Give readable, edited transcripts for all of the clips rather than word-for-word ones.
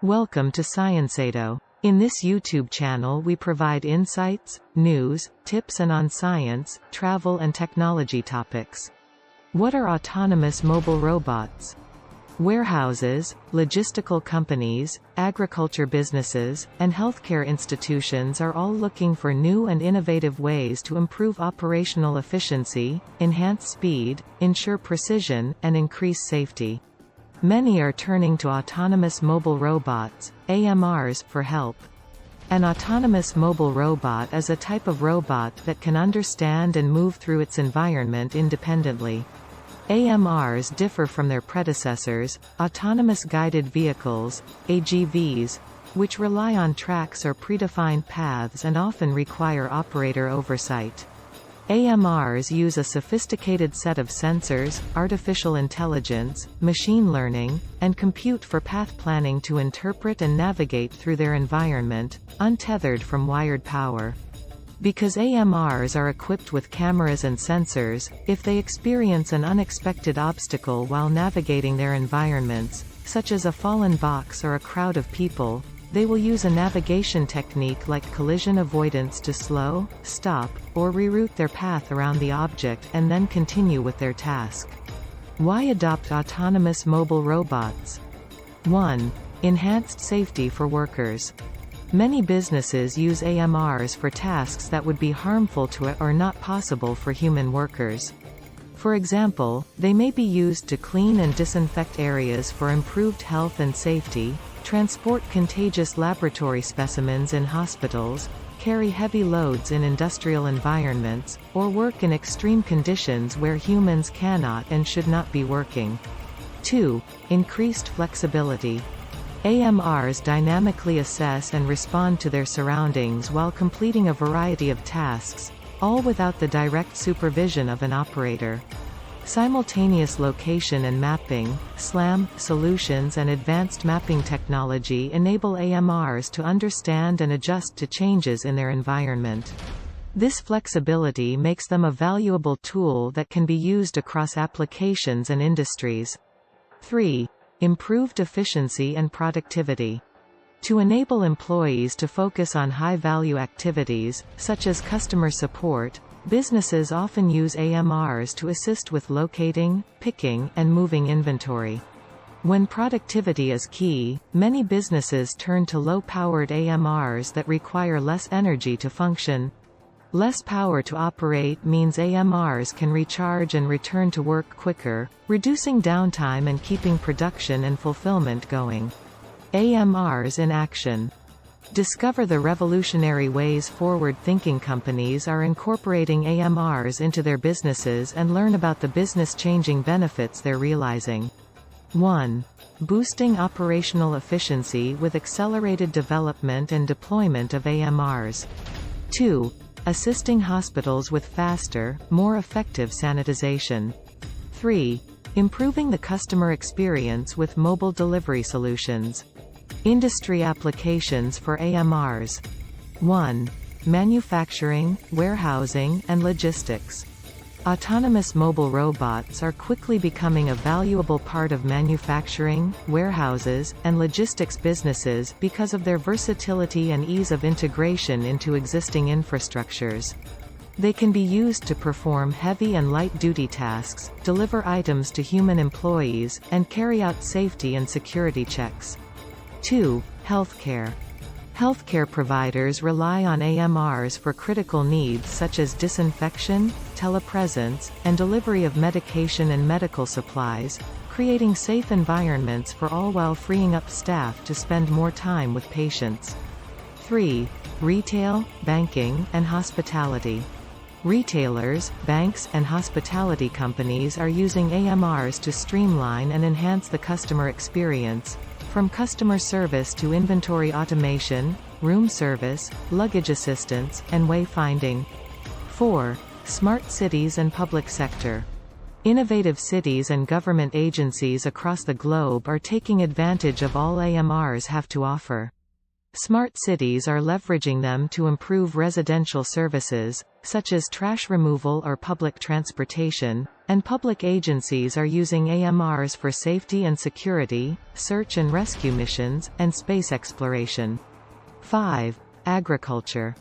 Welcome to ScienceAdo. In this YouTube channel we provide insights, news, tips on science, travel and technology topics. What are autonomous mobile robots? Warehouses, logistical companies, agriculture businesses, and healthcare institutions are all looking for new and innovative ways to improve operational efficiency, enhance speed, ensure precision, and increase safety. Many are turning to autonomous mobile robots, AMRs, for help. An autonomous mobile robot is a type of robot that can understand and move through its environment independently. AMRs differ from their predecessors, autonomous guided vehicles, AGVs, which rely on tracks or predefined paths and often require operator oversight. AMRs use a sophisticated set of sensors, artificial intelligence, machine learning, and compute for path planning to interpret and navigate through their environment, untethered from wired power. Because AMRs are equipped with cameras and sensors, if they experience an unexpected obstacle while navigating their environments, such as a fallen box or a crowd of people, they will use a navigation technique like collision avoidance to slow, stop, or reroute their path around the object and then continue with their task. Why adopt autonomous mobile robots? 1. Enhanced safety for workers. Many businesses use AMRs for tasks that would be harmful to it or not possible for human workers. For example, they may be used to clean and disinfect areas for improved health and safety, transport contagious laboratory specimens in hospitals, carry heavy loads in industrial environments, or work in extreme conditions where humans cannot and should not be working. 2. Increased flexibility. AMRs dynamically assess and respond to their surroundings while completing a variety of tasks, all without the direct supervision of an operator. Simultaneous location and mapping, SLAM, solutions and advanced mapping technology enable AMRs to understand and adjust to changes in their environment. This flexibility makes them a valuable tool that can be used across applications and industries. 3. Improved efficiency and productivity. To enable employees to focus on high-value activities, such as customer support, businesses often use AMRs to assist with locating, picking, and moving inventory. When productivity is key, many businesses turn to low-powered AMRs that require less energy to function. Less power to operate means AMRs can recharge and return to work quicker, reducing downtime and keeping production and fulfillment going. AMRs in action. Discover the revolutionary ways forward-thinking companies are incorporating AMRs into their businesses and learn about the business-changing benefits they're realizing. 1. Boosting operational efficiency with accelerated development and deployment of AMRs. 2. Assisting hospitals with faster, more effective sanitization. 3. Improving the customer experience with mobile delivery solutions. Industry applications for AMRs. 1. Manufacturing, warehousing, and logistics. Autonomous mobile robots are quickly becoming a valuable part of manufacturing, warehouses, and logistics businesses because of their versatility and ease of integration into existing infrastructures. They can be used to perform heavy and light-duty tasks, deliver items to human employees, and carry out safety and security checks. 2. Healthcare. Healthcare providers rely on AMRs for critical needs such as disinfection, telepresence, and delivery of medication and medical supplies, creating safe environments for all while freeing up staff to spend more time with patients. 3. Retail, banking, and hospitality. Retailers, banks, and hospitality companies are using AMRs to streamline and enhance the customer experience, from customer service to inventory automation, room service, luggage assistance, and wayfinding. 4. Smart cities and public sector. Innovative cities and government agencies across the globe are taking advantage of all AMRs have to offer. Smart cities are leveraging them to improve residential services, such as trash removal or public transportation, and public agencies are using AMRs for safety and security, search and rescue missions, and space exploration. 5. Agriculture.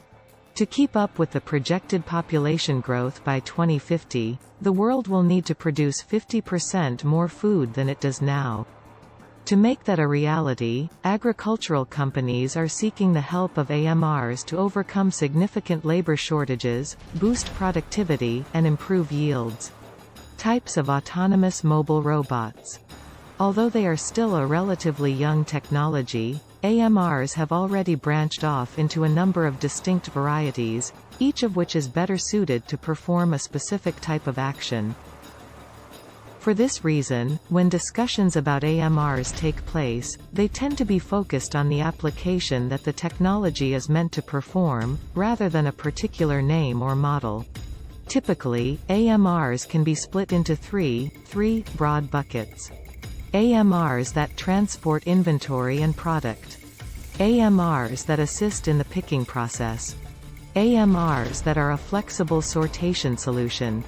To keep up with the projected population growth by 2050, the world will need to produce 50% more food than it does now. To make that a reality, agricultural companies are seeking the help of AMRs to overcome significant labor shortages, boost productivity, and improve yields. Types of autonomous mobile robots. Although they are still a relatively young technology, AMRs have already branched off into a number of distinct varieties, each of which is better suited to perform a specific type of action. For this reason, when discussions about AMRs take place, they tend to be focused on the application that the technology is meant to perform, rather than a particular name or model. Typically, AMRs can be split into three broad buckets. AMRs that transport inventory and product. AMRs that assist in the picking process. AMRs that are a flexible sortation solution.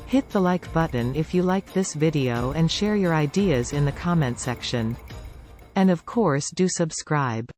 Hit the like button if you like this video and share your ideas in the comment section. And of course do subscribe.